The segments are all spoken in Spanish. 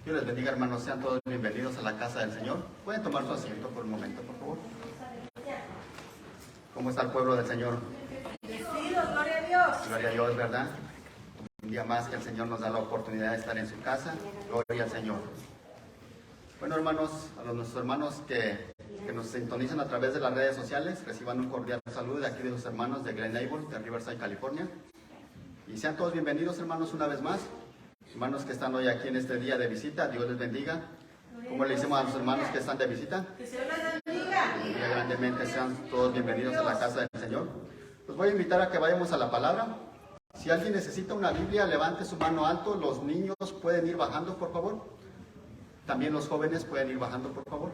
Dios les bendiga, hermanos. Sean todos bienvenidos a la casa del Señor. Pueden tomar su asiento por un momento, por favor. ¿Cómo está el pueblo del Señor? Bendecidos, gloria a Dios. Gloria a Dios, ¿verdad? Un día más que el Señor nos da la oportunidad de estar en su casa. Gloria al Señor. Bueno, hermanos, a nuestros hermanos que nos sintonizan a través de las redes sociales, reciban un cordial saludo de aquí de los hermanos de Glen Able, de Riverside, California. Y sean todos bienvenidos, hermanos, una vez más. Hermanos que están hoy aquí en este día de visita, Dios les bendiga. ¿Cómo le decimos a los hermanos que están de visita? Que se les bendiga. Y grandemente sean todos bienvenidos a la casa del Señor. Los voy a invitar a que vayamos a la palabra. Si alguien necesita una Biblia, levante su mano alto. Los niños pueden ir bajando, por favor. También los jóvenes pueden ir bajando, por favor.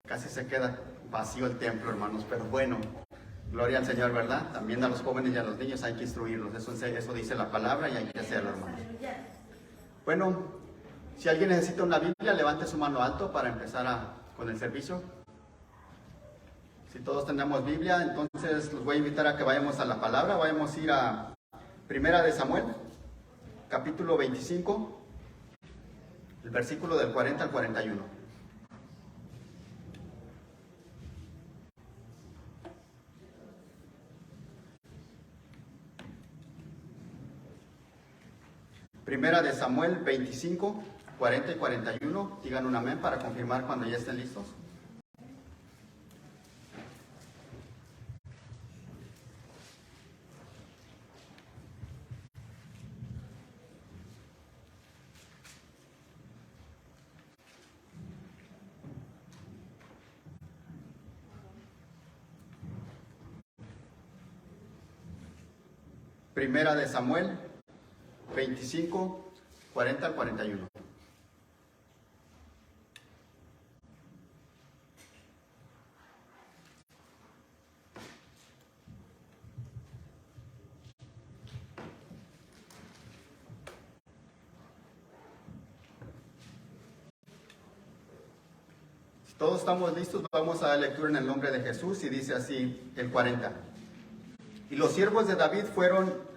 Casi se queda vacío el templo, hermanos, pero bueno, gloria al Señor, ¿verdad? También a los jóvenes y a los niños hay que instruirlos, eso dice la palabra y hay que hacerlo, hermanos. Bueno, si alguien necesita una Biblia, levante su mano alto para empezar con el servicio. Si todos tenemos Biblia, entonces los voy a invitar a que vayamos a la palabra. Vamos a ir a Primera de Samuel, capítulo 25, el versículo del 40 al 41. Primera de Samuel 25, 40 y 41. Digan un amén para confirmar cuando ya estén listos. Primera de Samuel 25, 40 al 41. Si todos estamos listos, vamos a dar lectura en el nombre de Jesús y dice así el 40. Y los siervos de David fueron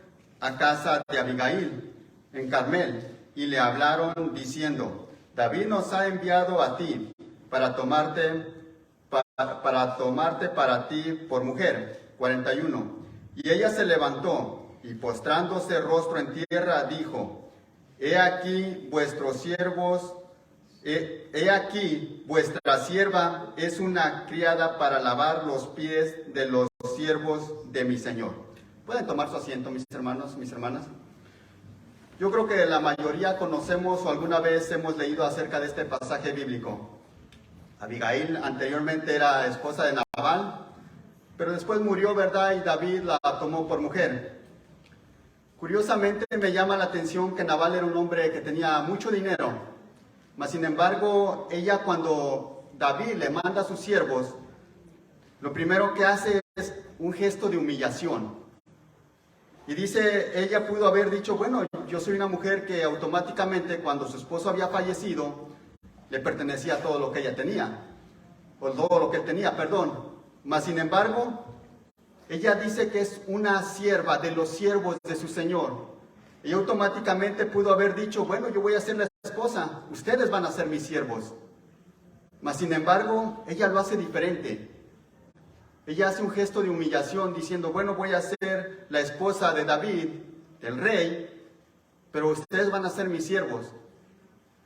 a casa de Abigail en Carmel y le hablaron diciendo: David nos ha enviado a ti para tomarte para ti por mujer. 41. Y ella se levantó y postrándose rostro en tierra dijo: He aquí vuestra sierva es una criada para lavar los pies de los siervos de mi Señor. ¿Pueden tomar su asiento, mis hermanos, mis hermanas? Yo creo que la mayoría conocemos o alguna vez hemos leído acerca de este pasaje bíblico. Abigail anteriormente era esposa de Nabal, pero después murió, ¿verdad? Y David la tomó por mujer. Curiosamente me llama la atención que Nabal era un hombre que tenía mucho dinero, mas sin embargo ella, cuando David le manda a sus siervos, lo primero que hace es un gesto de humillación. Y dice, ella pudo haber dicho: bueno, yo soy una mujer que automáticamente cuando su esposo había fallecido, le pertenecía todo lo que ella tenía, o todo lo que él tenía, perdón. Mas sin embargo, ella dice que es una sierva de los siervos de su Señor. Ella automáticamente pudo haber dicho: bueno, yo voy a ser la esposa, ustedes van a ser mis siervos. Mas sin embargo, ella lo hace diferente. Ella hace un gesto de humillación diciendo: bueno, voy a ser la esposa de David, del rey, pero ustedes van a ser mis siervos.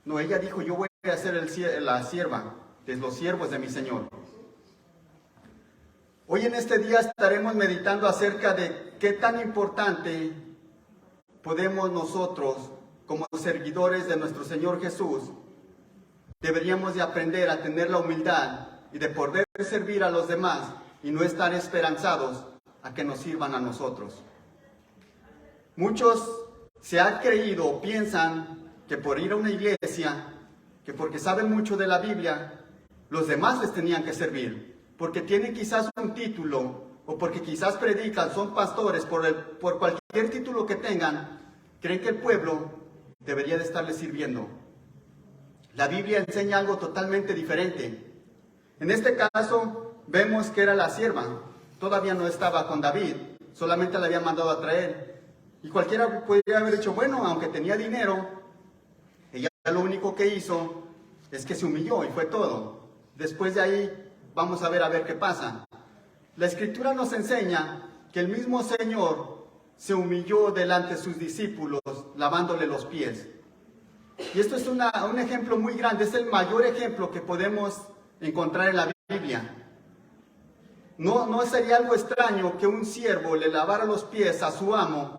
No, ella dijo: yo voy a ser la sierva de los siervos de mi Señor. Hoy en este día estaremos meditando acerca de qué tan importante podemos nosotros, como seguidores de nuestro Señor Jesús, deberíamos de aprender a tener la humildad y de poder servir a los demás y no estar esperanzados a que nos sirvan a nosotros. Muchos se han creído o piensan que por ir a una iglesia, que porque saben mucho de la Biblia, los demás les tenían que servir. porque tienen quizás un título o porque quizás predican, son pastores, por cualquier título que tengan, creen que el pueblo debería de estarles sirviendo. La Biblia enseña algo totalmente diferente. En este caso vemos que era la sierva, todavía no estaba con David, solamente la había mandado a traer. Y cualquiera podría haber dicho, bueno, aunque tenía dinero, ella lo único que hizo es que se humilló y fue todo. Después de ahí vamos a ver qué pasa. La Escritura nos enseña que el mismo Señor se humilló delante de sus discípulos, lavándole los pies. Y esto es un ejemplo muy grande, es el mayor ejemplo que podemos encontrar en la Biblia. No sería algo extraño que un siervo le lavara los pies a su amo,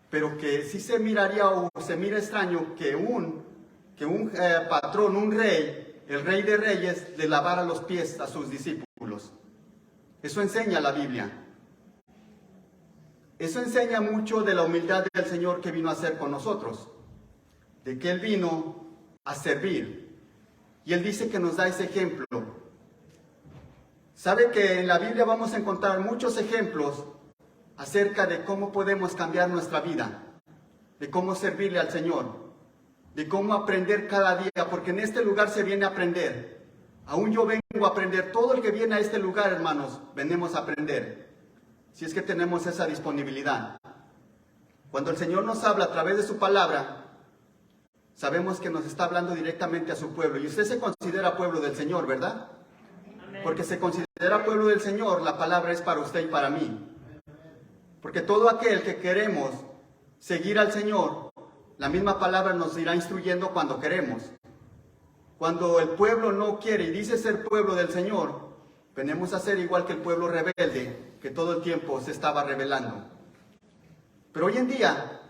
pero que sí se miraría o se mira extraño que un patrón, un rey, el rey de reyes, le lavara los pies a sus discípulos. Eso enseña la Biblia. Eso enseña mucho de la humildad del Señor que vino a hacer con nosotros, de que Él vino a servir. Y Él dice que nos da ese ejemplo. Sabe que en la Biblia vamos a encontrar muchos ejemplos acerca de cómo podemos cambiar nuestra vida, de cómo servirle al Señor, de cómo aprender cada día, porque en este lugar se viene a aprender. Aún yo vengo a aprender, todo el que viene a este lugar, hermanos, venimos a aprender, si es que tenemos esa disponibilidad. Cuando el Señor nos habla a través de su palabra, sabemos que nos está hablando directamente a su pueblo, y usted se considera pueblo del Señor, ¿verdad? Porque se considera pueblo del Señor, la palabra es para usted y para mí. Porque todo aquel que queremos seguir al Señor, la misma palabra nos irá instruyendo cuando queremos. Cuando el pueblo no quiere y dice ser pueblo del Señor, venimos a ser igual que el pueblo rebelde, que todo el tiempo se estaba rebelando. Pero hoy en día,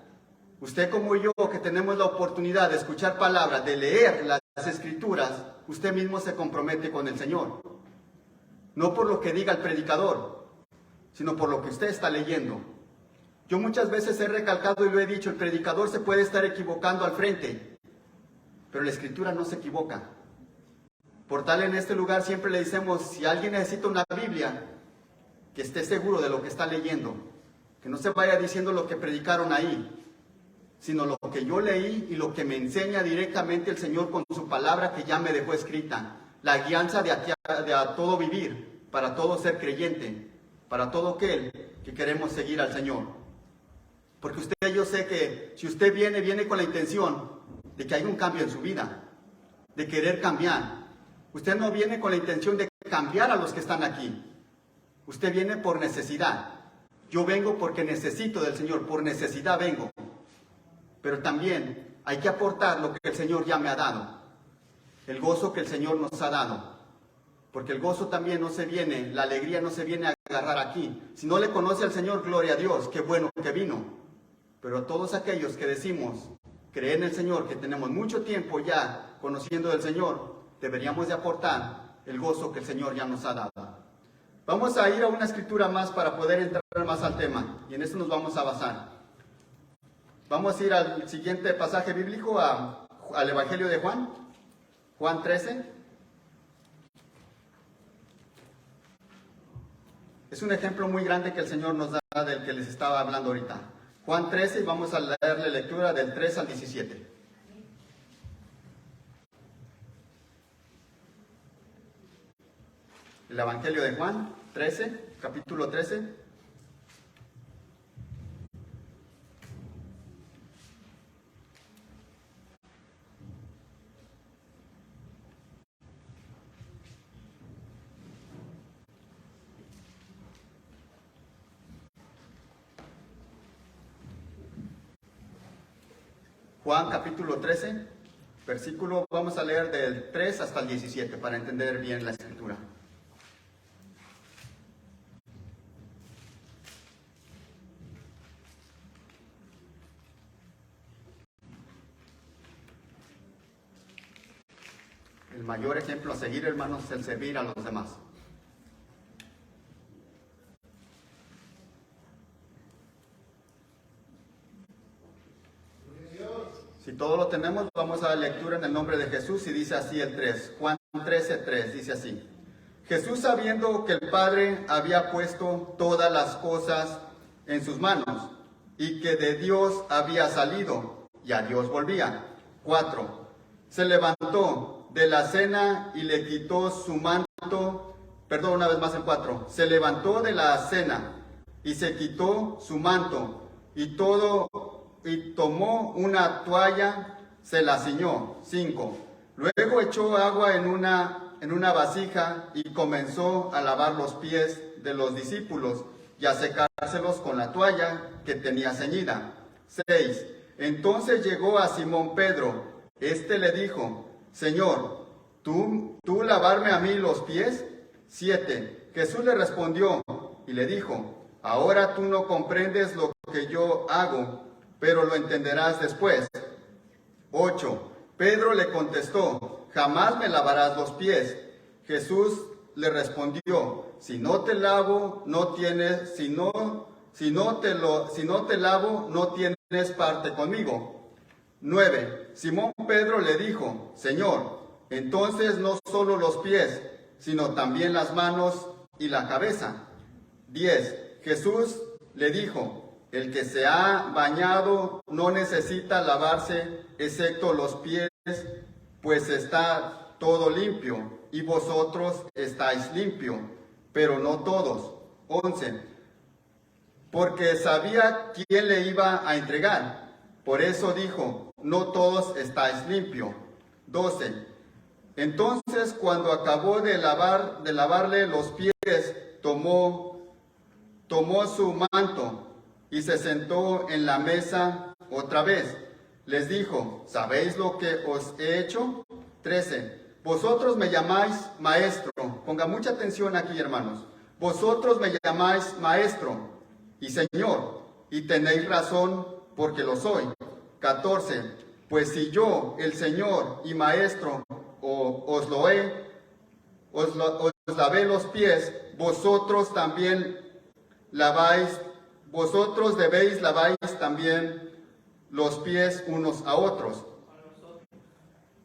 usted como yo, que tenemos la oportunidad de escuchar palabras, de leer las Escrituras, usted mismo se compromete con el Señor. No por lo que diga el predicador, sino por lo que usted está leyendo. Yo muchas veces he recalcado y lo he dicho, el predicador se puede estar equivocando al frente, pero la Escritura no se equivoca. Por tal, en este lugar siempre le decimos, si alguien necesita una Biblia, que esté seguro de lo que está leyendo, que no se vaya diciendo lo que predicaron ahí, sino lo que yo leí y lo que me enseña directamente el Señor con su palabra que ya me dejó escrita. La guianza de a todo vivir, para todo ser creyente, para todo aquel que queremos seguir al Señor. Porque yo sé que si usted viene con la intención de que haya un cambio en su vida, de querer cambiar. Usted no viene con la intención de cambiar a los que están aquí. Usted viene por necesidad. Yo vengo porque necesito del Señor, por necesidad vengo. Pero también hay que aportar lo que el Señor ya me ha dado. El gozo que el Señor nos ha dado. Porque el gozo también no se viene, la alegría no se viene a agarrar aquí. Si no le conoce al Señor, gloria a Dios, qué bueno que vino. Pero a todos aquellos que decimos, creer en el Señor, que tenemos mucho tiempo ya conociendo del Señor, deberíamos de aportar el gozo que el Señor ya nos ha dado. Vamos a ir a una escritura más para poder entrar más al tema, y en eso nos vamos a basar. Vamos a ir al siguiente pasaje bíblico, al Evangelio de Juan, Juan 13. Es un ejemplo muy grande que el Señor nos da del que les estaba hablando ahorita. Juan 13, y vamos a leerle lectura del 3 al 17. El Evangelio de Juan 13, capítulo 13. Juan capítulo 13, versículo, vamos a leer del 3 hasta el 17 para entender bien la escritura. El mayor ejemplo a seguir, hermanos, es el servir a los demás. Si todo lo tenemos, vamos a la lectura en el nombre de Jesús y dice así el 3. Juan 13, 3, dice así. Jesús, sabiendo que el Padre había puesto todas las cosas en sus manos y que de Dios había salido y a Dios volvía. 4. Se levantó de la cena y le quitó su manto. Perdón, una vez más el 4. Se levantó de la cena y se quitó su manto y tomó una toalla, se la ciñó. 5. Luego echó agua en una vasija y comenzó a lavar los pies de los discípulos y a secárselos con la toalla que tenía ceñida. 6. Entonces llegó a Simón Pedro. Este le dijo: Señor, ¿tú lavarme a mí los pies? 7. Jesús le respondió y le dijo: Ahora tú no comprendes lo que yo hago, pero lo entenderás después. 8. Pedro le contestó: Jamás me lavarás los pies. Jesús le respondió: Si no te lavo, no tienes parte conmigo. 9. Simón Pedro le dijo: Señor, entonces no solo los pies, sino también las manos y la cabeza. 10. Jesús le dijo: El que se ha bañado no necesita lavarse excepto los pies, pues está todo limpio, y vosotros estáis limpios, pero no todos. 11. Porque sabía quién le iba a entregar, por eso dijo: No todos estáis limpios. 12. Entonces, cuando acabó de lavarle los pies, tomó su manto y se sentó en la mesa otra vez. Les dijo: ¿Sabéis lo que os he hecho? 13. Vosotros me llamáis maestro. Ponga mucha atención aquí, hermanos. Vosotros me llamáis maestro y Señor, y tenéis razón, porque lo soy. 14. Pues si yo, el Señor y maestro, os lavé los pies, vosotros debéis laváis también los pies unos a otros.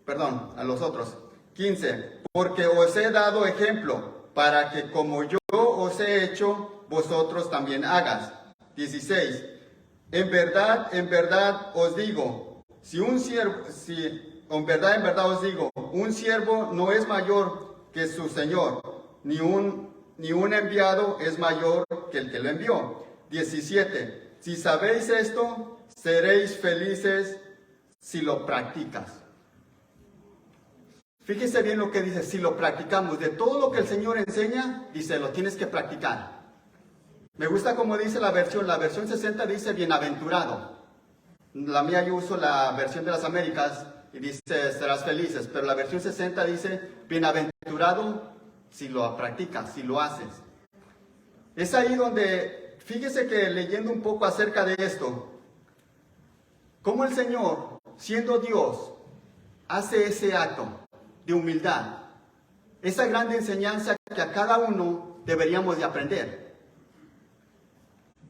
Perdón, a los otros. 15. Porque os he dado ejemplo, para que como yo os he hecho, vosotros también hagas. 16. En verdad os digo, en verdad os digo, un siervo no es mayor que su señor, ni un enviado es mayor que el que lo envió. 17. Si sabéis esto, seréis felices si lo practicas. Fíjese bien lo que dice: si lo practicamos. De todo lo que el Señor enseña, dice, lo tienes que practicar. Me gusta como dice la versión 60 dice bienaventurado. La mía yo uso la versión de las Américas y dice serás felices, pero la versión 60 dice bienaventurado si lo practicas, si lo haces. Es ahí donde, fíjese que leyendo un poco acerca de esto, cómo el Señor, siendo Dios, hace ese acto de humildad, esa grande enseñanza que a cada uno deberíamos de aprender.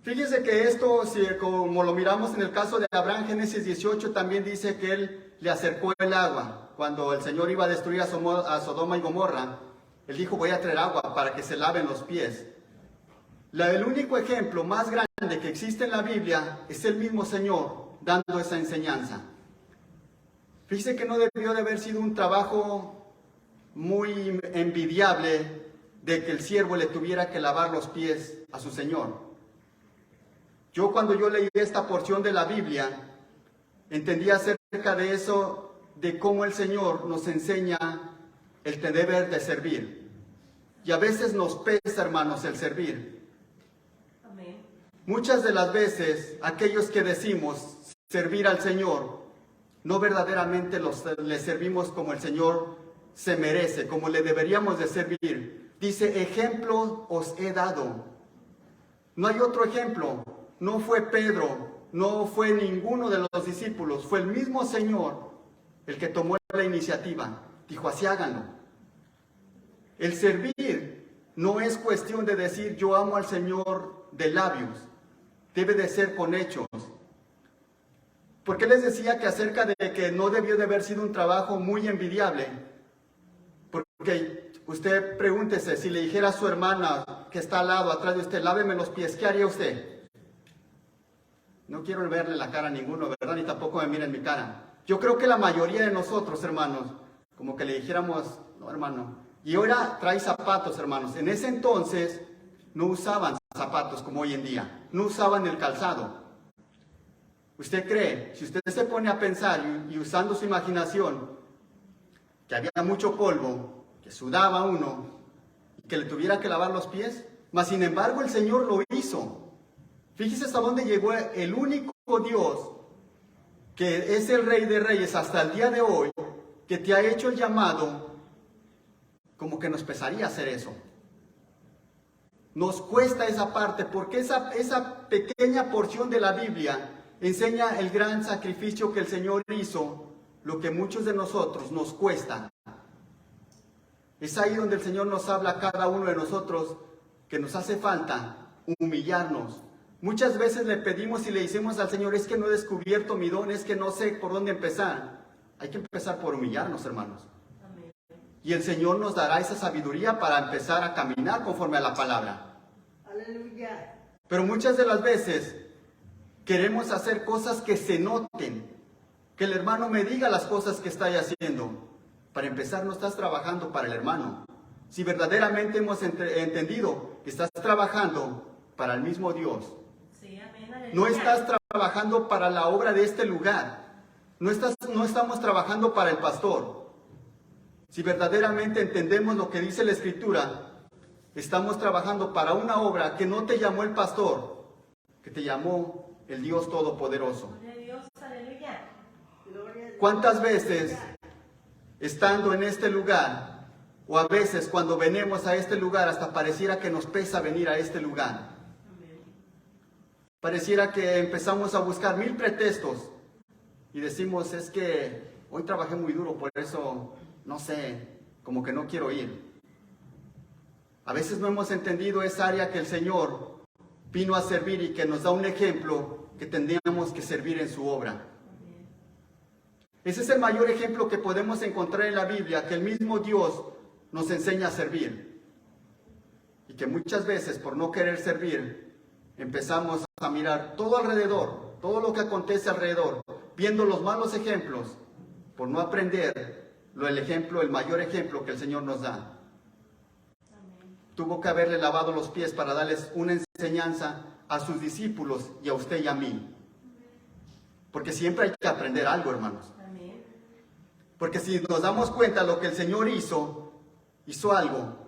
Fíjese que esto, si como lo miramos en el caso de Abraham, Génesis 18, también dice que él le acercó el agua. Cuando el Señor iba a destruir a Sodoma y Gomorra, él dijo: voy a traer agua para que se laven los pies. El único ejemplo más grande que existe en la Biblia es el mismo Señor dando esa enseñanza. Fíjese que no debió de haber sido un trabajo muy envidiable de que el siervo le tuviera que lavar los pies a su Señor. Cuando yo leí esta porción de la Biblia, entendí acerca de eso, de cómo el Señor nos enseña el deber de servir. Y a veces nos pesa, hermanos, el servir. Amén. Muchas de las veces, aquellos que decimos servir al Señor, no verdaderamente le servimos como el Señor se merece, como le deberíamos de servir. Dice: ejemplo os he dado. No hay otro ejemplo. No fue Pedro, no fue ninguno de los discípulos, fue el mismo Señor el que tomó la iniciativa. Dijo: así háganlo. El servir no es cuestión de decir yo amo al Señor de labios, debe de ser con hechos. ¿Por qué les decía que acerca de que no debió de haber sido un trabajo muy envidiable? Porque usted pregúntese, si le dijera a su hermana que está al lado, atrás de usted, láveme los pies, ¿qué haría usted? No quiero verle la cara a ninguno, ¿verdad? Ni tampoco me miren mi cara. Yo creo que la mayoría de nosotros, hermanos, como que le dijéramos, no, hermano. Y ahora trae zapatos, hermanos. En ese entonces no usaban zapatos como hoy en día. No usaban el calzado. ¿Usted cree, si usted se pone a pensar y usando su imaginación, que había mucho polvo, que sudaba uno, y que le tuviera que lavar los pies? Mas sin embargo el Señor lo hizo. Fíjese hasta dónde llegó el único Dios, que es el Rey de Reyes hasta el día de hoy, que te ha hecho el llamado. Como que nos pesaría hacer eso. Nos cuesta esa parte, porque esa pequeña porción de la Biblia enseña el gran sacrificio que el Señor hizo, lo que muchos de nosotros nos cuesta. Es ahí donde el Señor nos habla a cada uno de nosotros que nos hace falta humillarnos. Muchas veces le pedimos y le decimos al Señor, es que no he descubierto mi don, es que no sé por dónde empezar. Hay que empezar por humillarnos, hermanos. Amén. Y el Señor nos dará esa sabiduría para empezar a caminar conforme a la palabra. Aleluya. Pero muchas de las veces queremos hacer cosas que se noten, que el hermano me diga las cosas que está haciendo. Para empezar, no estás trabajando para el hermano. Si verdaderamente hemos entendido que estás trabajando para el mismo Dios. Sí, amén. Aleluya. No estás trabajando para la obra de este lugar. No estamos trabajando para el pastor. Si verdaderamente entendemos lo que dice la Escritura, estamos trabajando para una obra que no te llamó el pastor, que te llamó el Dios Todopoderoso. Gloria a Dios, aleluya. Gloria a Dios. ¿Cuántas veces, estando en este lugar, o a veces cuando venimos a este lugar, hasta pareciera que nos pesa venir a este lugar? Amén. Pareciera que empezamos a buscar 1000 pretextos y decimos, es que hoy trabajé muy duro, por eso, no sé, como que no quiero ir. A veces no hemos entendido esa área que el Señor vino a servir y que nos da un ejemplo que tendríamos que servir en su obra. Amén. Ese es el mayor ejemplo que podemos encontrar en la Biblia, que el mismo Dios nos enseña a servir. Y que muchas veces, por no querer servir, empezamos a mirar todo alrededor, todo lo que acontece alrededor, viendo los malos ejemplos, por no aprender el mayor ejemplo que el Señor nos da. Amén. Tuvo que haberle lavado los pies para darles una enseñanza a sus discípulos y a usted y a mí. Porque siempre hay que aprender algo, hermanos. Amén. Porque si nos damos cuenta lo que el Señor hizo algo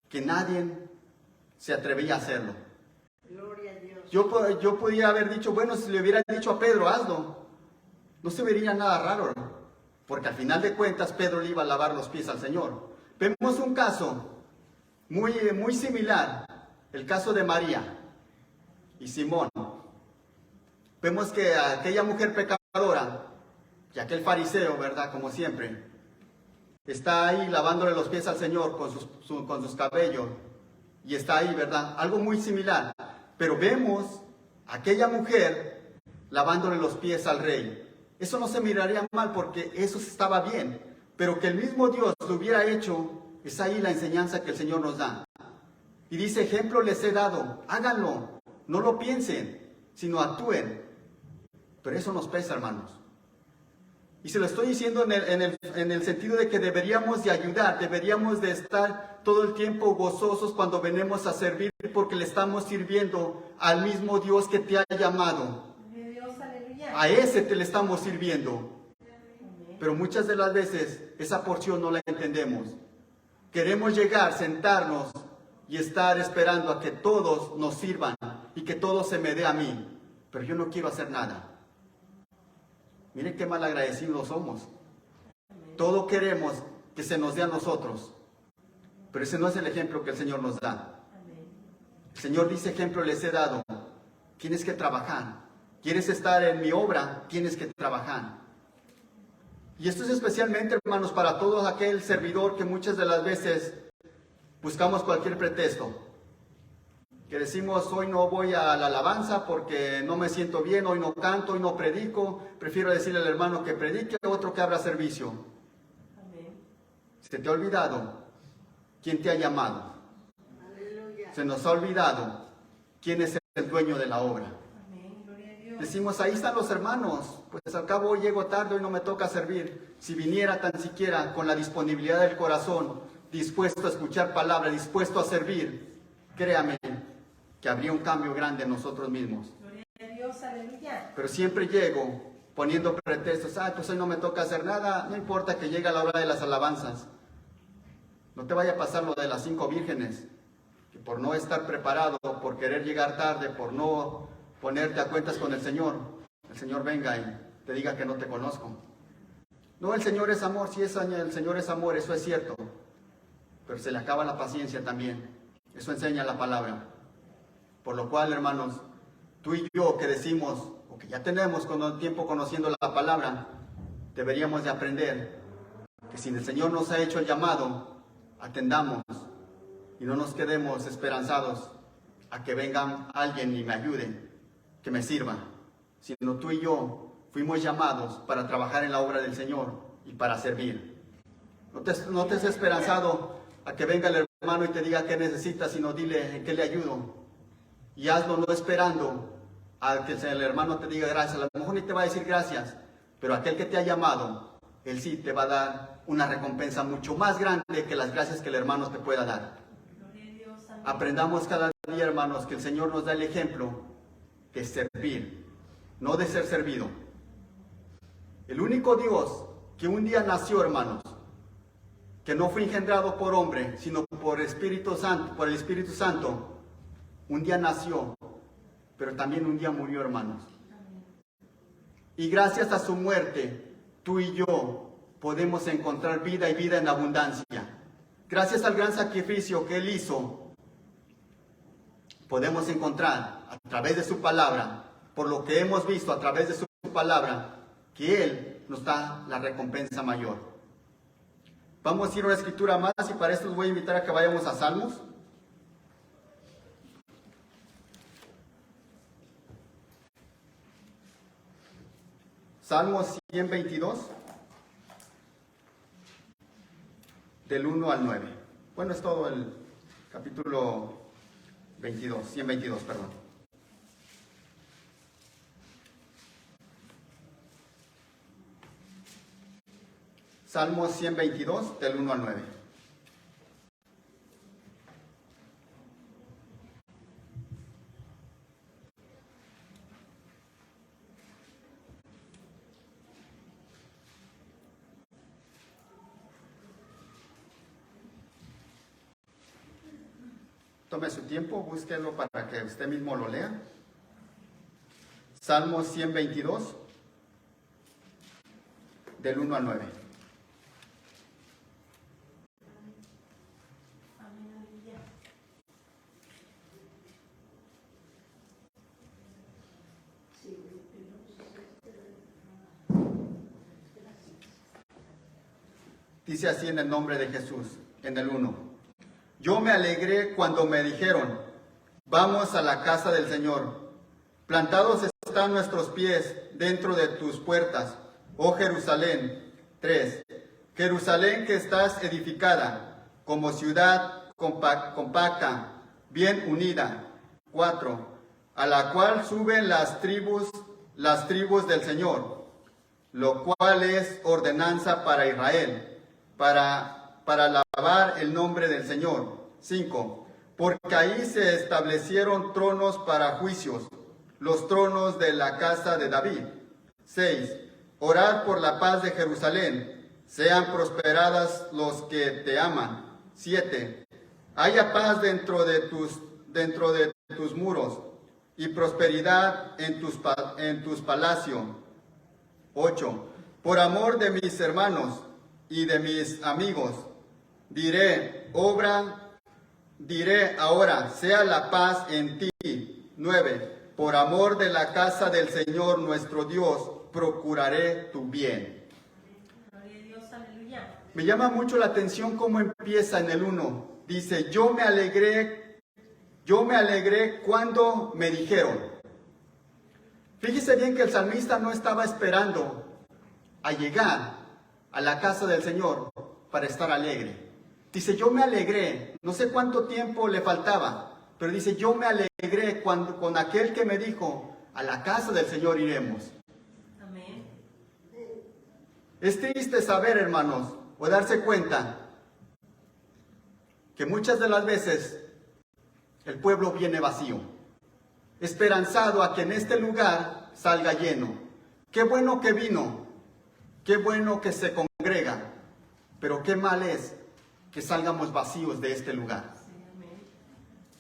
que nadie se atrevía a hacerlo. Gloria a Dios. Yo podía haber dicho, bueno, si le hubiera dicho a Pedro, hazlo, no se vería nada raro, ¿no? Porque al final de cuentas Pedro le iba a lavar los pies al Señor. Vemos un caso muy similar, el caso de María y Simón. Vemos que aquella mujer pecadora y aquel fariseo, ¿verdad? Como siempre, está ahí lavándole los pies al Señor con sus cabellos. Y está ahí, ¿verdad? Algo muy similar. Pero vemos a aquella mujer lavándole los pies al rey. Eso no se miraría mal porque eso estaba bien. Pero que el mismo Dios lo hubiera hecho, es ahí la enseñanza que el Señor nos da. Y dice, ejemplo les he dado, háganlo. No lo piensen, sino actúen. Pero eso nos pesa, hermanos. Y se lo estoy diciendo en el sentido de que deberíamos de ayudar, deberíamos de estar todo el tiempo gozosos cuando venimos a servir, porque le estamos sirviendo al mismo Dios que te ha llamado. Gloria a Dios, aleluya. A ese te le estamos sirviendo. Amén. Pero muchas de las veces esa porción no la entendemos. Queremos llegar, sentarnos y estar esperando a que todos nos sirvan y que todo se me dé a mí. Pero yo no quiero hacer nada. Miren qué mal agradecidos somos. Todo queremos que se nos dé a nosotros. Pero ese no es el ejemplo que el Señor nos da. Amén. El Señor dice, ejemplo les he dado. Tienes que trabajar. ¿Quieres estar en mi obra? Tienes que trabajar. Y esto es especialmente, hermanos, para todo aquel servidor que muchas de las veces buscamos cualquier pretexto. Que decimos, hoy no voy a la alabanza porque no me siento bien, hoy no canto, hoy no predico. Prefiero decirle al hermano que predique, otro que abra servicio. Amén. Se te ha olvidado quién te ha llamado. Aleluya. Se nos ha olvidado quién es el dueño de la obra. Amén. Gloria a Dios. Decimos, ahí están los hermanos, pues al cabo hoy llego tarde, hoy no me toca servir. Si viniera tan siquiera con la disponibilidad del corazón, dispuesto a escuchar palabra, dispuesto a servir, créame que habría un cambio grande en nosotros mismos. Gloria a Dios. Aleluya. Pero siempre llego poniendo pretextos, pues hoy no me toca hacer nada, no importa que llegue a la hora de las alabanzas. No te vaya a pasar lo de las 5 vírgenes, que por no estar preparado, por querer llegar tarde, por no ponerte a cuentas con el Señor venga y te diga que no te conozco. No, el Señor es amor, sí, el Señor es amor, eso es cierto, pero se le acaba la paciencia también. Eso enseña la palabra. Por lo cual, hermanos, tú y yo que decimos, o que ya tenemos tiempo conociendo la palabra, deberíamos de aprender que si el Señor nos ha hecho el llamado, atendamos y no nos quedemos esperanzados a que venga alguien y me ayude, que me sirva, sino tú y yo fuimos llamados para trabajar en la obra del Señor y para servir. No te estés esperanzado a que venga el hermano y te diga qué necesitas, sino dile en qué le ayudo. Y hazlo no esperando a que el hermano te diga gracias. A lo mejor ni te va a decir gracias, pero aquel que te ha llamado, él sí te va a dar una recompensa mucho más grande que las gracias que el hermano te pueda dar. Gloria a Dios. Amén. Aprendamos cada día, hermanos, que el Señor nos da el ejemplo de servir, no de ser servido. El único Dios que un día nació, hermanos, que no fue engendrado por hombre, sino por el Espíritu Santo, un día nació, pero también un día murió, hermanos. Y gracias a su muerte, tú y yo podemos encontrar vida y vida en abundancia. Gracias al gran sacrificio que Él hizo, podemos encontrar a través de su palabra, por lo que hemos visto a través de su palabra, que Él nos da la recompensa mayor. Vamos a ir a una escritura más y para esto los voy a invitar a que vayamos a Salmos. Salmos 122, del 1 al 9. Bueno, es todo el capítulo 122, perdón. Salmos 122, del 1 al 9. Tome su tiempo, búsquelo para que usted mismo lo lea. Salmos 122, del 1 al 9. Amén. Aleluya. Dice así en el nombre de Jesús, en el 1. Yo me alegré cuando me dijeron, vamos a la casa del Señor. Plantados están nuestros pies dentro de tus puertas, oh Jerusalén. 3. Jerusalén que estás edificada como ciudad compacta, bien unida. 4. A la cual suben las tribus del Señor, lo cual es ordenanza para Israel, para alabar el nombre del Señor. 5. Porque ahí se establecieron tronos para juicios, los tronos de la casa de David. 6. Orad por la paz de Jerusalén, sean prosperadas los que te aman. 7. Haya paz dentro de tus muros y prosperidad en tus palacios. 8. Por amor de mis hermanos y de mis amigos, diré ahora, sea la paz en ti. 9. Por amor de la casa del Señor nuestro Dios, procuraré tu bien. Gloria a Dios. Aleluya. Me llama mucho la atención cómo empieza en el 1. Dice, yo me alegré cuando me dijeron. Fíjese bien que el salmista no estaba esperando a llegar a la casa del Señor para estar alegre. Dice, yo me alegré, no sé cuánto tiempo le faltaba, pero dice, yo me alegré con aquel que me dijo, a la casa del Señor iremos. Amén. Es triste saber, hermanos, o darse cuenta que muchas de las veces el pueblo viene vacío, esperanzado a que en este lugar salga lleno. Qué bueno que vino, qué bueno que se congrega, pero qué mal es que salgamos vacíos de este lugar. Sí, amén.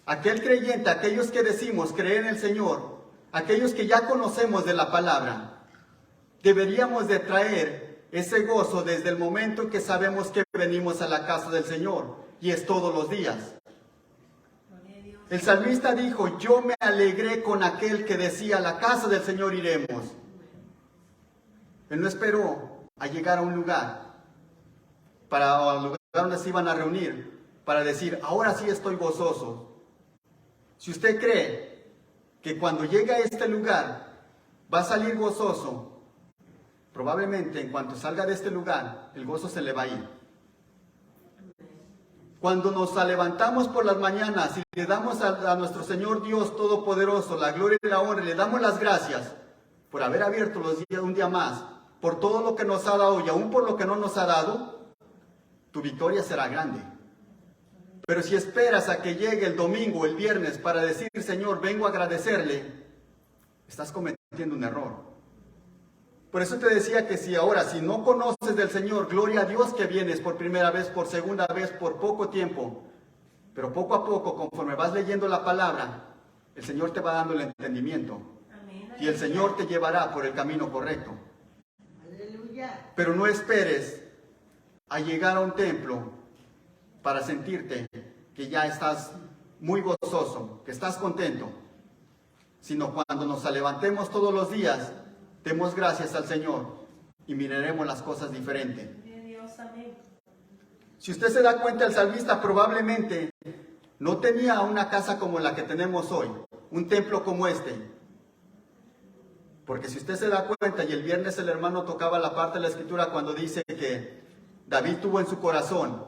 Aquel creyente, aquellos que decimos creer en el Señor, aquellos que ya conocemos de la palabra, deberíamos de traer ese gozo desde el momento en que sabemos que venimos a la casa del Señor, y es todos los días. Gloria a Dios. El salmista dijo, yo me alegré con aquel que decía, a la casa del Señor iremos. Él no esperó a llegar a un lugar, al lugar donde se iban a reunir, para decir, ahora sí estoy gozoso. Si usted cree que cuando llegue a este lugar va a salir gozoso, probablemente en cuanto salga de este lugar, el gozo se le va a ir. Cuando nos levantamos por las mañanas y le damos a nuestro Señor Dios Todopoderoso la gloria y la honra, y le damos las gracias por haber abierto los días un día más, por todo lo que nos ha dado y aún por lo que no nos ha dado, tu victoria será grande. Pero si esperas a que llegue el domingo, el viernes, para decir, Señor, vengo a agradecerle, estás cometiendo un error. Por eso te decía que si no conoces del Señor, gloria a Dios que vienes por primera vez, por segunda vez, por poco tiempo, pero poco a poco, conforme vas leyendo la palabra, el Señor te va dando el entendimiento. Amén. Y el Señor te llevará por el camino correcto. Aleluya. Pero no esperes a llegar a un templo para sentirte que ya estás muy gozoso, que estás contento, sino cuando nos levantemos todos los días, demos gracias al Señor y miraremos las cosas diferentes. Gloria a Dios. Amén. Si usted se da cuenta, el salmista probablemente no tenía una casa como la que tenemos hoy, un templo como este. Porque si usted se da cuenta, y el viernes el hermano tocaba la parte de la escritura cuando dice que David tuvo en su corazón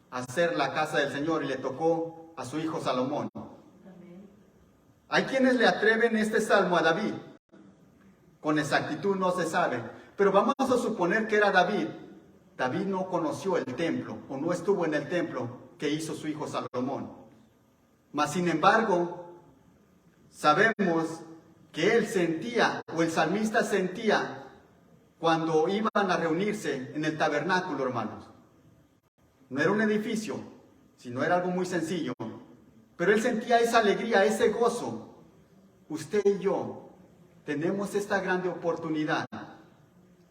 hacer la casa del Señor y le tocó a su hijo Salomón. Amén. Hay quienes le atreven este salmo a David. Con exactitud no se sabe, pero vamos a suponer que era David. David no conoció el templo o no estuvo en el templo que hizo su hijo Salomón. Mas sin embargo, sabemos que él sentía, o el salmista sentía, cuando iban a reunirse en el tabernáculo, hermanos. No era un edificio, sino era algo muy sencillo. Pero él sentía esa alegría, ese gozo. Usted y yo tenemos esta grande oportunidad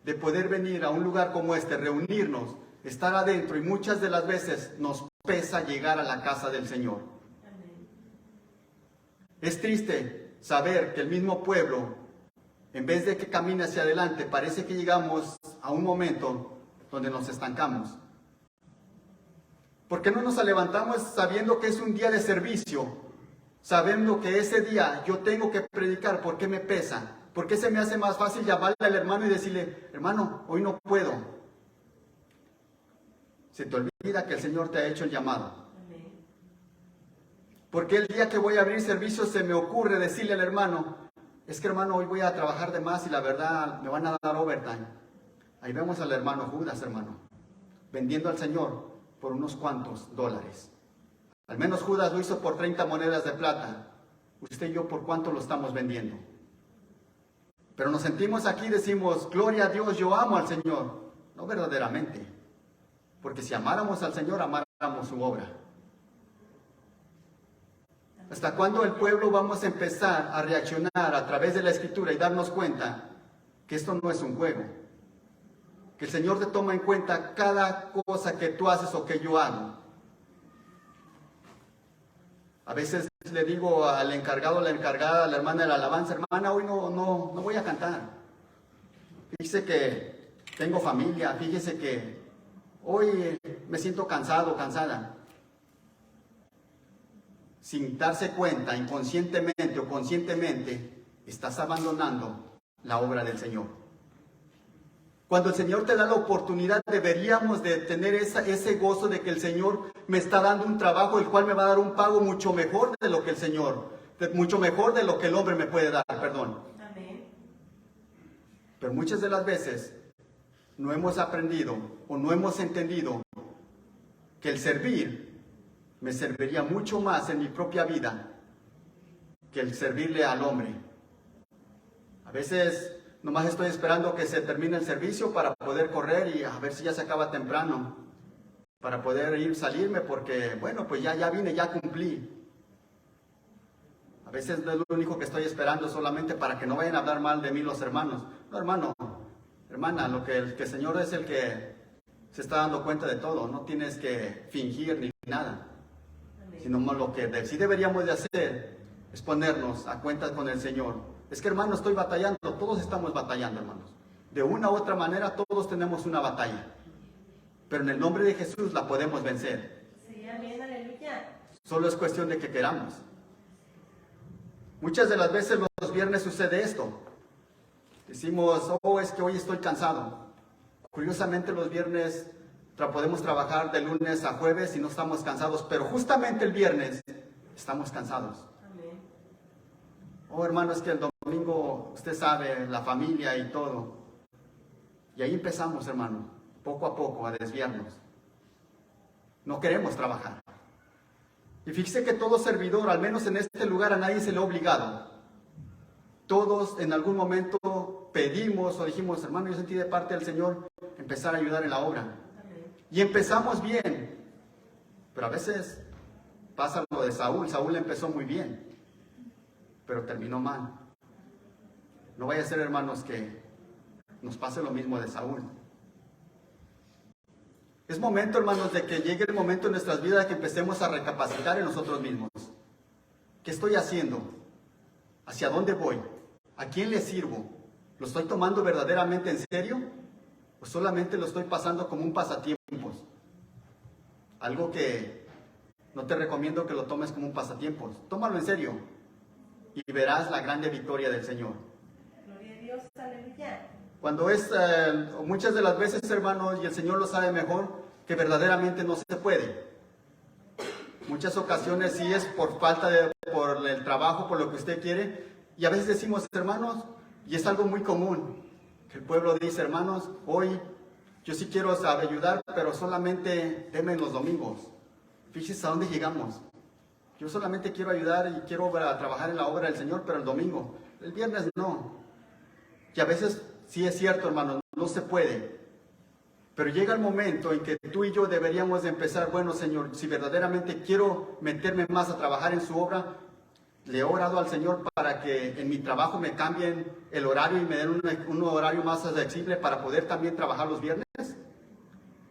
de poder venir a un lugar como este, reunirnos, estar adentro, y muchas de las veces nos pesa llegar a la casa del Señor. Amén. Es triste saber que el mismo pueblo, en vez de que camine hacia adelante, parece que llegamos a un momento donde nos estancamos. ¿Por qué no nos levantamos sabiendo que es un día de servicio? Sabiendo que ese día yo tengo que predicar. ¿Por qué me pesa? ¿Por qué se me hace más fácil llamarle al hermano y decirle, hermano, hoy no puedo? Se te olvida que el Señor te ha hecho el llamado. Amén. Porque el día que voy a abrir servicio se me ocurre decirle al hermano, es que hermano, hoy voy a trabajar de más y la verdad me van a dar overtime. Ahí vemos al hermano Judas, hermano, vendiendo al Señor por unos cuantos dólares. Al menos Judas lo hizo por 30 monedas de plata. Usted y yo, ¿por cuánto lo estamos vendiendo? Pero nos sentimos aquí y decimos, gloria a Dios, yo amo al Señor. No verdaderamente. Porque si amáramos al Señor, amáramos su obra. ¿Hasta cuándo el pueblo vamos a empezar a reaccionar a través de la Escritura y darnos cuenta que esto no es un juego? Que el Señor te toma en cuenta cada cosa que tú haces o que yo hago. A veces le digo al encargado, a la encargada, a la hermana de la alabanza, hermana, hoy no voy a cantar. Fíjese que tengo familia, fíjese que hoy me siento cansado, cansada. Sin darse cuenta, inconscientemente o conscientemente, estás abandonando la obra del Señor. Cuando el Señor te da la oportunidad, deberíamos de tener ese gozo de que el Señor me está dando un trabajo, el cual me va a dar un pago mucho mejor de lo que el Señor, mucho mejor de lo que el hombre me puede dar, perdón. Amén. Pero muchas de las veces no hemos aprendido o no hemos entendido que el servir me serviría mucho más en mi propia vida que el servirle al hombre. A veces nomás estoy esperando que se termine el servicio para poder correr y a ver si ya se acaba temprano, para poder salirme porque, bueno, pues ya vine, ya cumplí. A veces no es lo único que estoy esperando solamente para que no vayan a hablar mal de mí los hermanos. No, hermano, hermana, que el Señor es el que se está dando cuenta de todo. No tienes que fingir ni nada. Amén. Sino lo que sí deberíamos de hacer es ponernos a cuentas con el Señor. Es que, hermano, estoy batallando. Todos estamos batallando, hermanos. De una u otra manera todos tenemos una batalla. Pero en el nombre de Jesús la podemos vencer. Sí, amén, aleluya. Solo es cuestión de que queramos. Muchas de las veces los viernes sucede esto. Decimos, oh, es que hoy estoy cansado. Curiosamente los viernes podemos trabajar de lunes a jueves y no estamos cansados, pero justamente el viernes estamos cansados. Amén. Oh, hermano, es que el domingo, usted sabe, la familia y todo. Y ahí empezamos, hermano, poco a poco a desviarnos. No queremos trabajar. Y fíjese que todo servidor, al menos en este lugar, a nadie se le ha obligado. Todos en algún momento pedimos o dijimos, hermano, yo sentí de parte del Señor empezar a ayudar en la obra. Amén. Y empezamos bien. Pero a veces pasa lo de Saúl. Saúl empezó muy bien, pero terminó mal. No vaya a ser, hermanos, que nos pase lo mismo de Saúl. Es momento, hermanos, de que llegue el momento en nuestras vidas de que empecemos a recapacitar en nosotros mismos. ¿Qué estoy haciendo? ¿Hacia dónde voy? ¿A quién le sirvo? ¿Lo estoy tomando verdaderamente en serio? ¿O solamente lo estoy pasando como un pasatiempos? Algo que no te recomiendo que lo tomes como un pasatiempos. Tómalo en serio y verás la grande victoria del Señor. Gloria a Dios, aleluya. Cuando muchas de las veces, hermanos, y el Señor lo sabe mejor, que verdaderamente no se puede. Muchas ocasiones sí es por por el trabajo, por lo que usted quiere. Y a veces decimos, hermanos, y es algo muy común, que el pueblo dice, hermanos, hoy yo sí quiero ayudar, pero solamente denme los domingos. Fíjese a dónde llegamos. Yo solamente quiero ayudar y quiero trabajar en la obra del Señor, pero el domingo. El viernes no. Y a veces sí es cierto, hermanos, no se puede. Pero llega el momento en que tú y yo deberíamos de empezar, bueno, Señor, si verdaderamente quiero meterme más a trabajar en su obra, le he orado al Señor para que en mi trabajo me cambien el horario y me den un horario más flexible para poder también trabajar los viernes.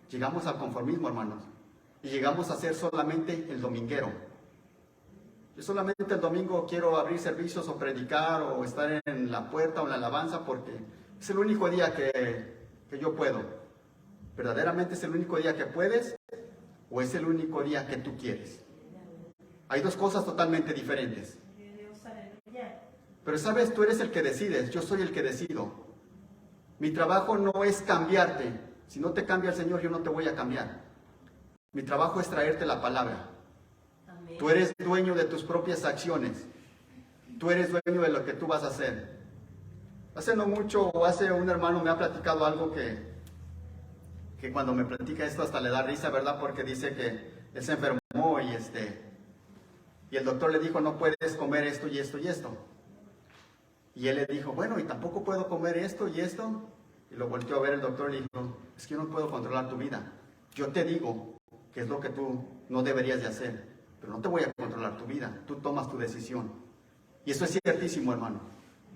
Llegamos al conformismo, hermanos, y llegamos a ser solamente el dominguero. Yo solamente el domingo quiero abrir servicios o predicar o estar en la puerta o en la alabanza porque es el único día que yo puedo. ¿Verdaderamente es el único día que puedes o es el único día que tú quieres? Hay dos cosas totalmente diferentes. Gloria a Dios, aleluya. Pero sabes, tú eres el que decides, yo soy el que decido. Mi trabajo no es cambiarte. Si no te cambia el Señor, yo no te voy a cambiar. Mi trabajo es traerte la palabra. Amén. Tú eres dueño de tus propias acciones. Tú eres dueño de lo que tú vas a hacer. Hace no mucho, un hermano me ha platicado algo que cuando me platica esto hasta le da risa, ¿verdad? Porque dice que él se enfermó y el doctor le dijo, no puedes comer esto y esto y esto. Y él le dijo, bueno, y tampoco puedo comer esto y esto. Y lo volteó a ver el doctor y le dijo, es que yo no puedo controlar tu vida. Yo te digo que es lo que tú no deberías de hacer, pero no te voy a controlar tu vida. Tú tomas tu decisión. Y eso es ciertísimo, hermano.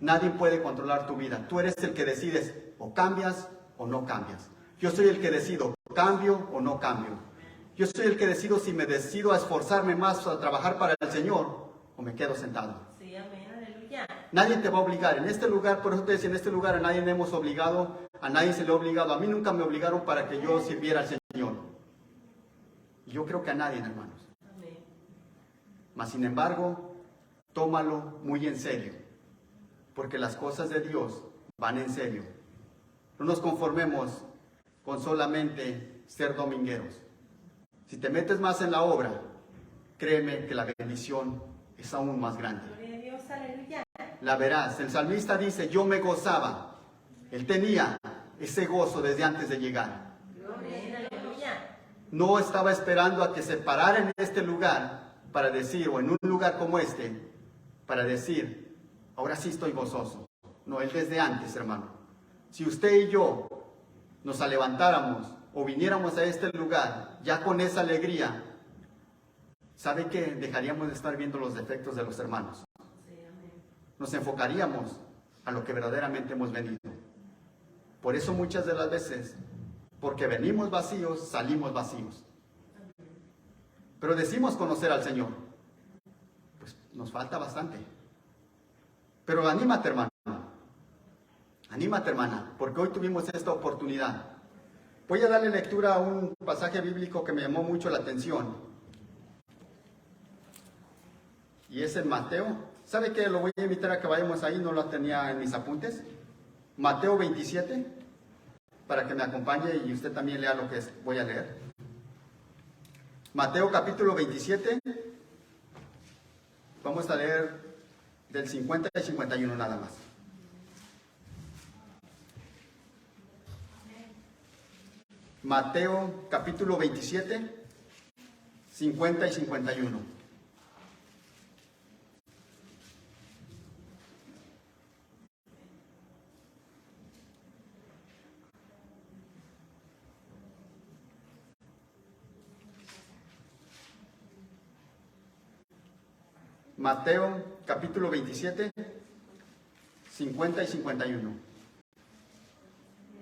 Nadie puede controlar tu vida. Tú eres el que decides, o cambias o no cambias. Yo soy el que decido, cambio o no cambio. Yo soy el que decido si me decido a esforzarme más a trabajar para el Señor o me quedo sentado. Sí, amén, aleluya. Nadie te va a obligar. En este lugar, por eso te decía, en este lugar a nadie le hemos obligado, a nadie se le ha obligado. A mí nunca me obligaron para que yo sirviera al Señor. Y yo creo que a nadie, hermanos. Amén. Mas sin embargo, tómalo muy en serio, porque las cosas de Dios van en serio. No nos conformemos con solamente ser domingueros. Si te metes más en la obra, créeme que la bendición es aún más grande. Gloria a Dios, aleluya. La verás. El salmista dice, yo me gozaba. Él tenía ese gozo desde antes de llegar. Amén, aleluya. No estaba esperando a que se parara en este lugar para decir, o en un lugar como este, para decir, ahora sí estoy gozoso. No, él desde antes, hermano. Si usted y yo nos levantáramos o viniéramos a este lugar ya con esa alegría, ¿sabe qué? Dejaríamos de estar viendo los defectos de los hermanos. Sí, amén. Nos enfocaríamos a lo que verdaderamente hemos venido. Por eso muchas de las veces, porque venimos vacíos, salimos vacíos. Pero decimos conocer al Señor. Pues nos falta bastante. Pero anímate, hermano. Anímate, hermana, porque hoy tuvimos esta oportunidad. Voy a darle lectura a un pasaje bíblico que me llamó mucho la atención. Y es en Mateo. ¿Sabe qué? Lo voy a invitar a que vayamos ahí, no lo tenía en mis apuntes. Mateo 27, para que me acompañe y usted también lea lo que voy a leer. Mateo capítulo 27. Vamos a leer del 50 al 51 nada más. Mateo capítulo 27, 50 y 51. Mateo capítulo 27, 50 y 51. Gloria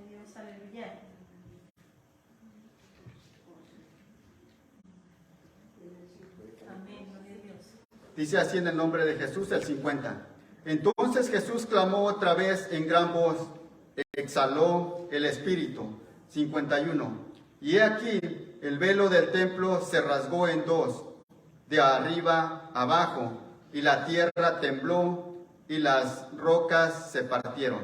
a Dios, aleluya. Amén, gloria a Dios. Dice así en el nombre de Jesús el 50. Entonces Jesús clamó otra vez en gran voz, exhaló el espíritu. 51. Y he aquí, el velo del templo se rasgó en dos, de arriba abajo, y la tierra tembló y las rocas se partieron.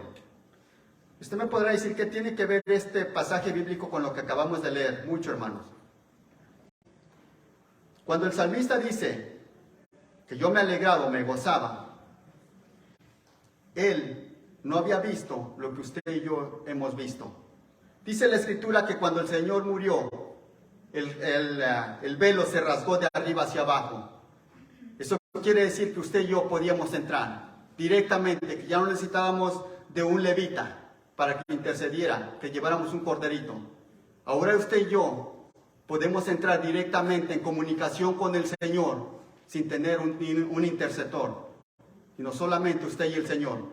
Usted me podrá decir qué tiene que ver este pasaje bíblico con lo que acabamos de leer. Mucho, hermanos. Cuando el salmista dice que yo me alegraba, me gozaba, él no había visto lo que usted y yo hemos visto. Dice la Escritura que cuando el Señor murió, el velo se rasgó de arriba hacia abajo. Eso quiere decir que usted y yo podíamos entrar directamente, que ya no necesitábamos de un levita para que intercediera, que lleváramos un corderito. Ahora usted y yo podemos entrar directamente en comunicación con el Señor sin tener un intercesor, sino solamente usted y el Señor.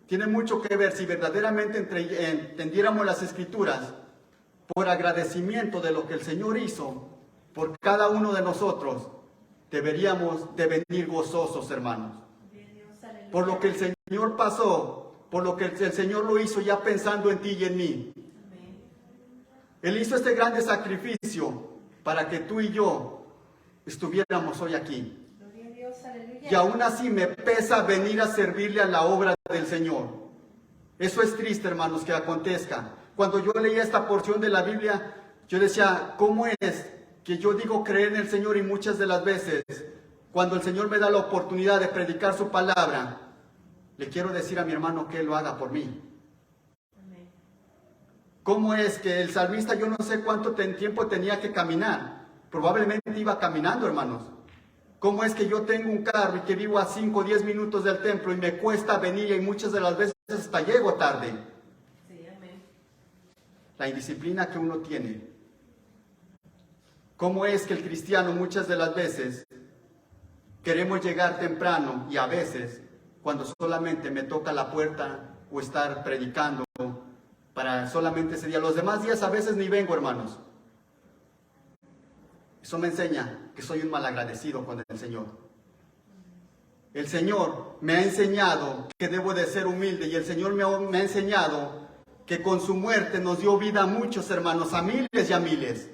Tiene mucho que ver si verdaderamente entendiéramos las Escrituras por agradecimiento de lo que el Señor hizo por cada uno de nosotros. Deberíamos de venir gozosos, hermanos, Gloria a Dios, aleluya. por lo que el Señor pasó, por lo que el Señor lo hizo ya pensando en ti y en mí. Amén. Él hizo este grande sacrificio para que tú y yo estuviéramos hoy aquí. Gloria a Dios, aleluya. Y aún así me pesa venir a servirle a la obra del Señor. Eso es triste, hermanos, que acontezca. Cuando yo leía esta porción de la Biblia, yo decía, ¿cómo es que yo digo creer en el Señor y muchas de las veces, cuando el Señor me da la oportunidad de predicar su palabra, le quiero decir a mi hermano que Él lo haga por mí? Amén. ¿Cómo es que el salmista, yo no sé cuánto tiempo tenía que caminar? Probablemente iba caminando, hermanos. ¿Cómo es que yo tengo un carro y que vivo a 5 o 10 minutos del templo y me cuesta venir y muchas de las veces hasta llego tarde? Sí, amén. La indisciplina que uno tiene. ¿Cómo es que el cristiano muchas de las veces queremos llegar temprano y a veces cuando solamente me toca la puerta o estar predicando para solamente ese día? Los demás días a veces ni vengo, hermanos. Eso me enseña que soy un malagradecido con el Señor. El Señor me ha enseñado que debo de ser humilde y el Señor me ha enseñado que con su muerte nos dio vida a muchos hermanos, a miles y a miles.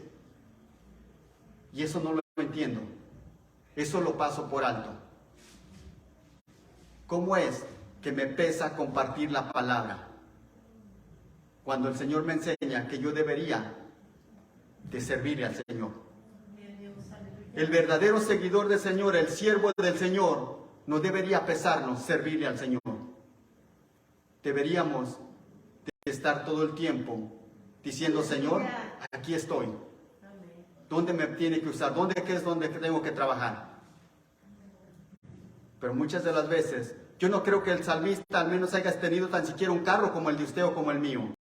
Y eso no lo entiendo. Eso lo paso por alto. ¿Cómo es que me pesa compartir la palabra? cuando el Señor me enseña que yo debería de servirle al Señor. Gloria a Dios, aleluya. El verdadero seguidor del Señor, el siervo del Señor, no debería pesarnos servirle al Señor. Deberíamos de estar todo el tiempo diciendo, Señor, aquí estoy. Amén. ¿Dónde me tiene que usar? ¿Qué es donde tengo que trabajar? Pero muchas de las veces, yo no creo que el salmista al menos haya tenido tan siquiera un carro como el de usted o como el mío.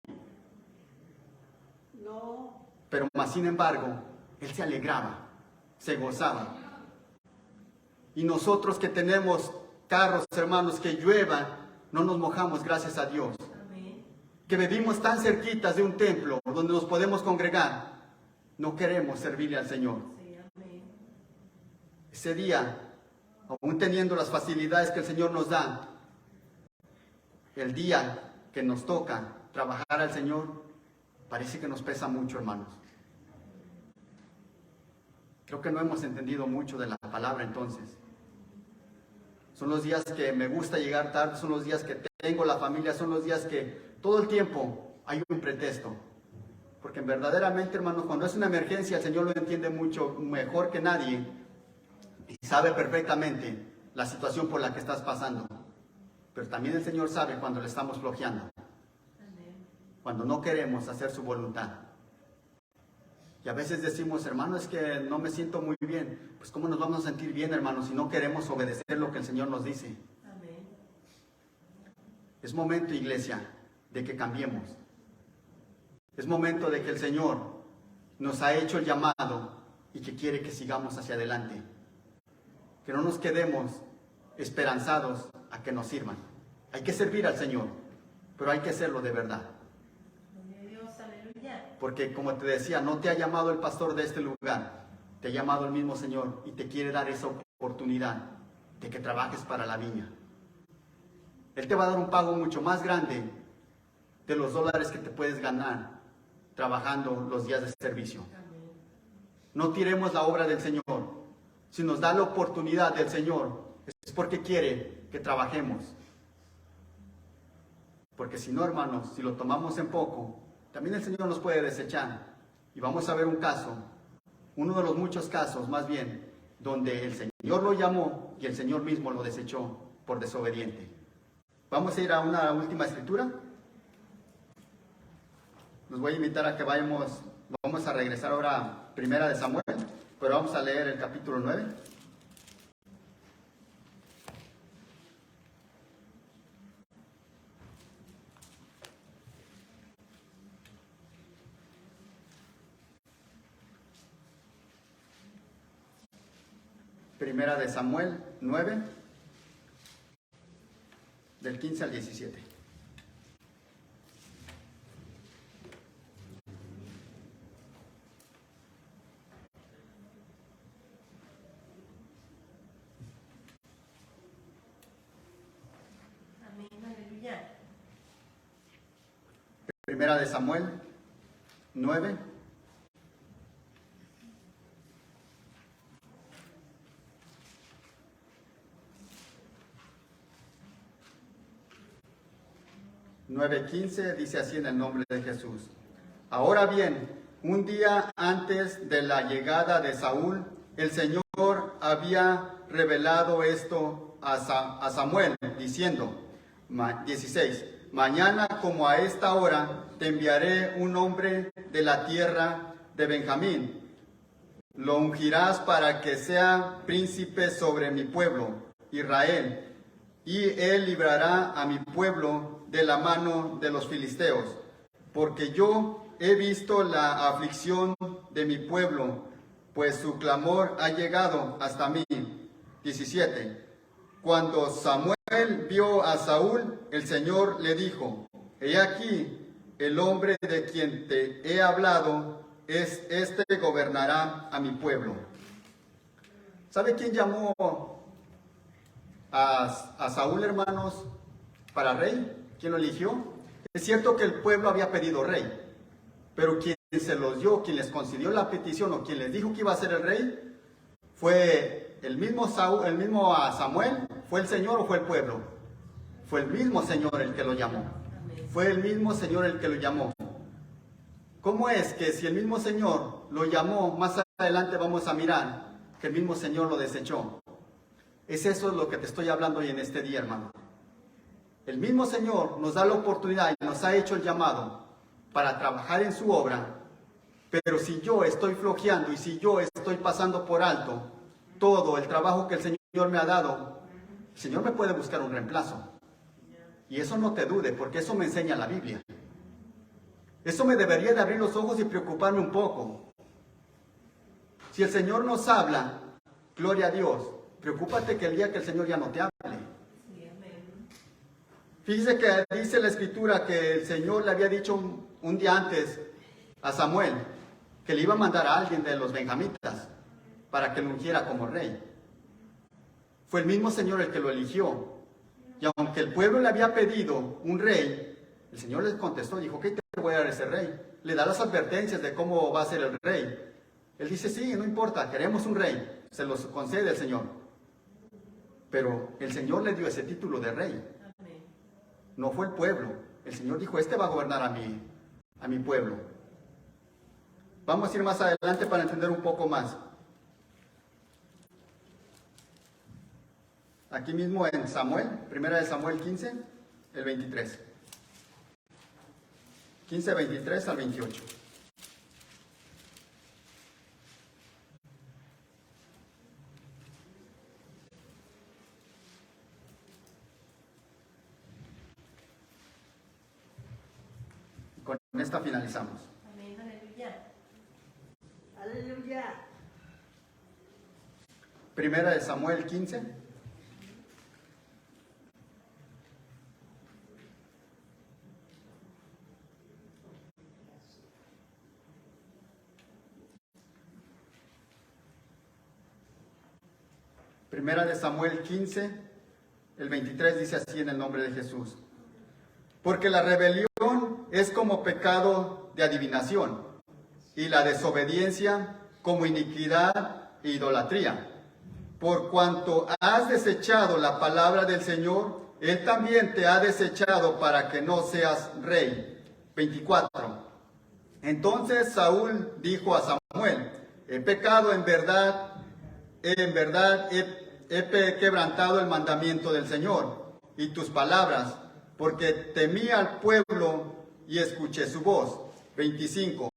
No. Pero más sin embargo, él se alegraba, se gozaba. Y nosotros que tenemos carros, hermanos, que llueva, no nos mojamos, gracias a Dios. Amén. Que vivimos tan cerquitas de un templo donde nos podemos congregar, no queremos servirle al Señor. Sí, amén. Ese día, aún teniendo las facilidades que el Señor nos da, el día que nos toca trabajar al Señor, parece que nos pesa mucho, hermanos. Creo que no hemos entendido mucho de la palabra entonces. Son los días que me gusta llegar tarde, son los días que tengo la familia, son los días que todo el tiempo hay un pretexto. Porque verdaderamente, hermanos, cuando es una emergencia, el Señor lo entiende mucho mejor que nadie y sabe perfectamente la situación por la que estás pasando. Pero también el Señor sabe cuando le estamos flojeando, Amén. cuando no queremos hacer su voluntad. Y a veces decimos, hermano, es que no me siento muy bien. Pues ¿cómo nos vamos a sentir bien, hermanos, si no queremos obedecer lo que el Señor nos dice? Amén. Es momento, iglesia, de que cambiemos. Es momento de que el Señor nos ha hecho el llamado y que quiere que sigamos hacia adelante. Que no nos quedemos esperanzados a que nos sirvan. Hay que servir al Señor, pero hay que hacerlo de verdad. Gloria a Dios, aleluya. Porque como te decía, no te ha llamado el pastor de este lugar, te ha llamado el mismo Señor y te quiere dar esa oportunidad de que trabajes para la viña. Él te va a dar un pago mucho más grande de los dólares que te puedes ganar trabajando los días de servicio. Amén. No tiremos la obra del Señor. Si nos da la oportunidad del Señor, es porque quiere que trabajemos. Porque si no, hermanos, si lo tomamos en poco, también el Señor nos puede desechar. Y vamos a ver un caso, uno de los muchos casos más bien, donde el Señor lo llamó y el Señor mismo lo desechó por desobediente. Vamos a ir a una última escritura. Los voy a invitar a que vamos a regresar ahora a Primera de Samuel, pero vamos a leer el capítulo 9. Primera de Samuel 9, del 15 al 17. Amén, aleluya. Primera de Samuel 9, (9:15) dice así en el nombre de Jesús. Ahora bien, un día antes de la llegada de Saúl, el Señor había revelado esto a Samuel, diciendo, 16, mañana como a esta hora te enviaré un hombre de la tierra de Benjamín. Lo ungirás para que sea príncipe sobre mi pueblo, Israel, y él librará a mi pueblo de la mano de los filisteos, porque yo he visto la aflicción de mi pueblo, pues su clamor ha llegado hasta mí. 17. Cuando Samuel vio a Saúl, el Señor le dijo, he aquí, el hombre de quien te he hablado, este gobernará a mi pueblo. ¿Sabe quién llamó a Saúl, hermanos, para rey? ¿Quién lo eligió? Es cierto que el pueblo había pedido rey, pero quien se los dio, quien les concedió la petición o quien les dijo que iba a ser el rey, fue el mismo Samuel, fue el Señor o fue el pueblo. Fue el mismo Señor el que lo llamó. Amén. Fue el mismo Señor el que lo llamó. ¿Cómo es que si el mismo Señor lo llamó, más adelante vamos a mirar que el mismo Señor lo desechó? Es eso lo que te estoy hablando hoy en este día, hermano. El mismo Señor nos da la oportunidad y nos ha hecho el llamado para trabajar en su obra, pero si yo estoy flojeando y si yo estoy pasando por alto todo el trabajo que el Señor me ha dado, el Señor me puede buscar un reemplazo. Y eso no te dude, porque eso me enseña la Biblia. Eso me debería de abrir los ojos y preocuparme un poco. Si el Señor nos habla, gloria a Dios, preocúpate que el día que el Señor ya no te hable. Fíjese que dice la Escritura que el Señor le había dicho un día antes a Samuel que le iba a mandar a alguien de los benjamitas para que lo ungiera como rey. Fue el mismo Señor el que lo eligió. Y aunque el pueblo le había pedido un rey, el Señor les contestó, dijo, ¿qué te voy a dar ese rey? Le da las advertencias de cómo va a ser el rey. Él dice, sí, no importa, queremos un rey. Se los concede el Señor. Pero el Señor le dio ese título de rey. No fue el pueblo. El Señor dijo, este va a gobernar a mi pueblo. Vamos a ir más adelante para entender un poco más. Aquí mismo en Samuel, primera de Samuel 15, el 23. 15, 23 al 28. Con esta finalizamos. Amén, aleluya. Aleluya. Primera de Samuel 15. Primera de Samuel 15, el 23 dice así en el nombre de Jesús. Porque la rebelión es como pecado de adivinación, y la desobediencia como iniquidad e idolatría. Por cuanto has desechado la palabra del Señor, Él también te ha desechado para que no seas rey. 24. Entonces Saúl dijo a Samuel, he pecado en verdad he quebrantado el mandamiento del Señor y tus palabras, porque temí al pueblo y escuché su voz. 25.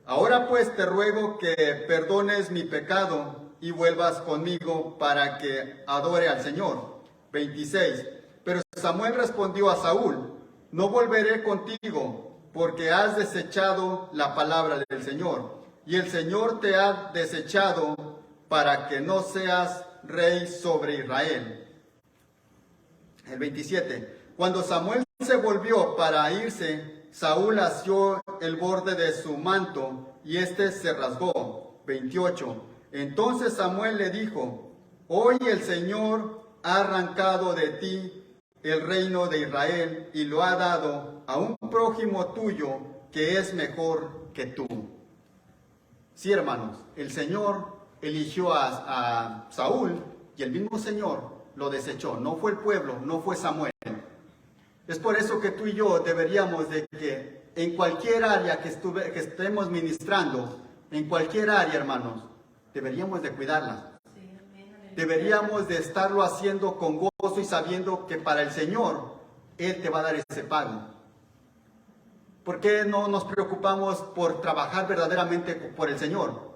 Ahora pues te ruego que perdones mi pecado y vuelvas conmigo para que adore al Señor. 26. Pero Samuel respondió a Saúl, no volveré contigo, porque has desechado la palabra del Señor, y el Señor te ha desechado para que no seas rey sobre Israel. El 27. Cuando Samuel se volvió para irse, Saúl asió el borde de su manto y éste se rasgó. 28. Entonces Samuel le dijo, hoy el Señor ha arrancado de ti el reino de Israel y lo ha dado a un prójimo tuyo que es mejor que tú. Sí, hermanos, el Señor eligió a Saúl y el mismo Señor lo desechó. No fue el pueblo, no fue Samuel. Es por eso que tú y yo deberíamos de que en cualquier área que estemos ministrando, en cualquier área, hermanos, deberíamos de cuidarla. Deberíamos de estarlo haciendo con gozo y sabiendo que para el Señor, Él te va a dar ese pago. ¿Por qué no nos preocupamos por trabajar verdaderamente por el Señor?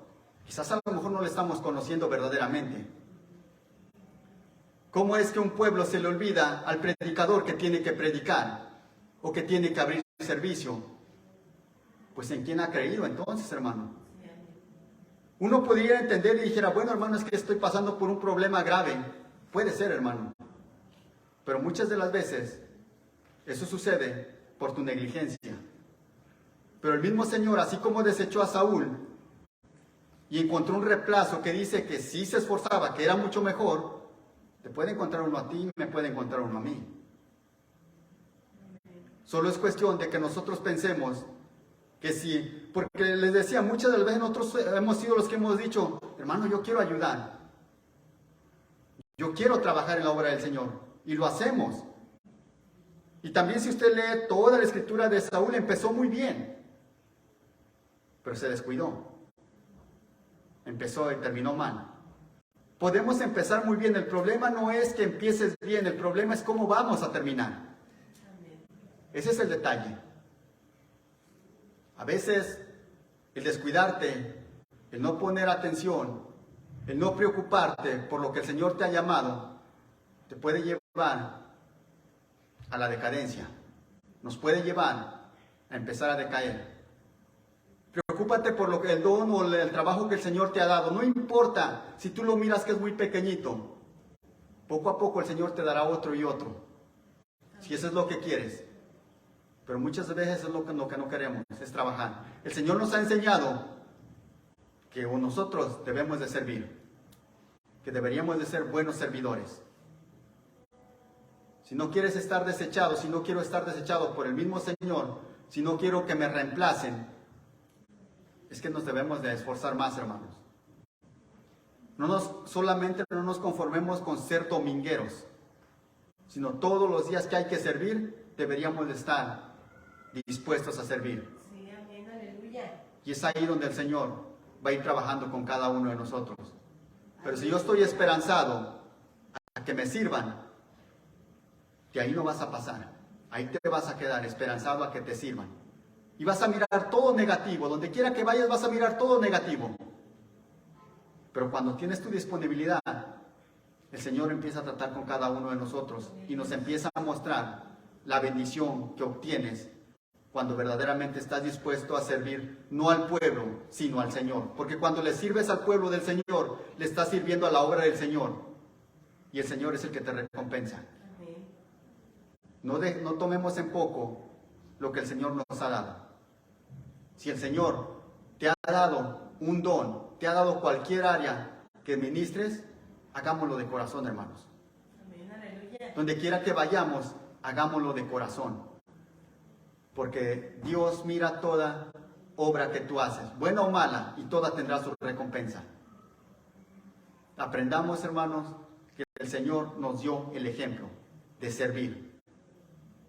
Quizás a lo mejor no le estamos conociendo verdaderamente. ¿Cómo es que un pueblo se le olvida al predicador que tiene que predicar o que tiene que abrir servicio? Pues ¿en quién ha creído entonces, hermano? Uno podría entender y dijera, bueno, hermano, es que estoy pasando por un problema grave. Puede ser, hermano. Pero muchas de las veces eso sucede por tu negligencia. Pero el mismo Señor, así como desechó a Saúl y encontró un reemplazo que dice que sí se esforzaba, que era mucho mejor, te puede encontrar uno a ti, me puede encontrar uno a mí. Solo es cuestión de que nosotros pensemos que sí, porque les decía, muchas de las veces nosotros hemos sido los que hemos dicho, hermano, yo quiero ayudar, yo quiero trabajar en la obra del Señor, y lo hacemos. Y también si usted lee toda la escritura de Saúl, empezó muy bien, pero se descuidó. Empezó y terminó mal. Podemos empezar muy bien, el problema no es que empieces bien, el problema es cómo vamos a terminar. Amén. Ese es el detalle. A veces el descuidarte, el no poner atención, el no preocuparte por lo que el Señor te ha llamado, te puede llevar a la decadencia. Nos puede llevar a empezar a decaer. Preocúpate por lo que el don o el trabajo que el Señor te ha dado. No importa si tú lo miras que es muy pequeñito. Poco a poco el Señor te dará otro y otro. Si eso es lo que quieres. Pero muchas veces es lo que no queremos, es trabajar. El Señor nos ha enseñado que nosotros debemos de servir. Que deberíamos de ser buenos servidores. Si no quieres estar desechado, si no quiero estar desechado por el mismo Señor, si no quiero que me reemplacen, es que nos debemos de esforzar más, hermanos. Solamente no nos conformemos con ser domingueros, sino todos los días que hay que servir, deberíamos de estar dispuestos a servir. Sí, amén, aleluya. Y es ahí donde el Señor va a ir trabajando con cada uno de nosotros. Pero si yo estoy esperanzado a que me sirvan, de ahí no vas a pasar. Ahí te vas a quedar esperanzado a que te sirvan. Y vas a mirar todo negativo. Donde quiera que vayas vas a mirar todo negativo. Pero cuando tienes tu disponibilidad, el Señor empieza a tratar con cada uno de nosotros y nos empieza a mostrar la bendición que obtienes cuando verdaderamente estás dispuesto a servir no al pueblo, sino al Señor. Porque cuando le sirves al pueblo del Señor, le estás sirviendo a la obra del Señor. Y el Señor es el que te recompensa. Amén. No tomemos en poco lo que el Señor nos ha dado. Si el Señor te ha dado un don, te ha dado cualquier área que ministres, hagámoslo de corazón, hermanos. Amén, aleluya. Donde quiera que vayamos, hagámoslo de corazón. Porque Dios mira toda obra que tú haces, buena o mala, y toda tendrá su recompensa. Aprendamos, hermanos, que el Señor nos dio el ejemplo de servir.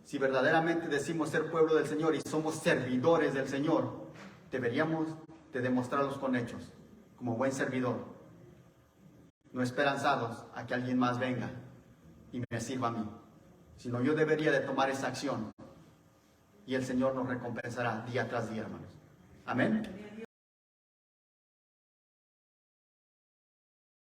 Si verdaderamente decimos ser pueblo del Señor y somos servidores del Señor, deberíamos de demostrarlos con hechos, como buen servidor, no esperanzados a que alguien más venga y me sirva a mí, sino yo debería de tomar esa acción y el Señor nos recompensará día tras día, hermanos. Amén.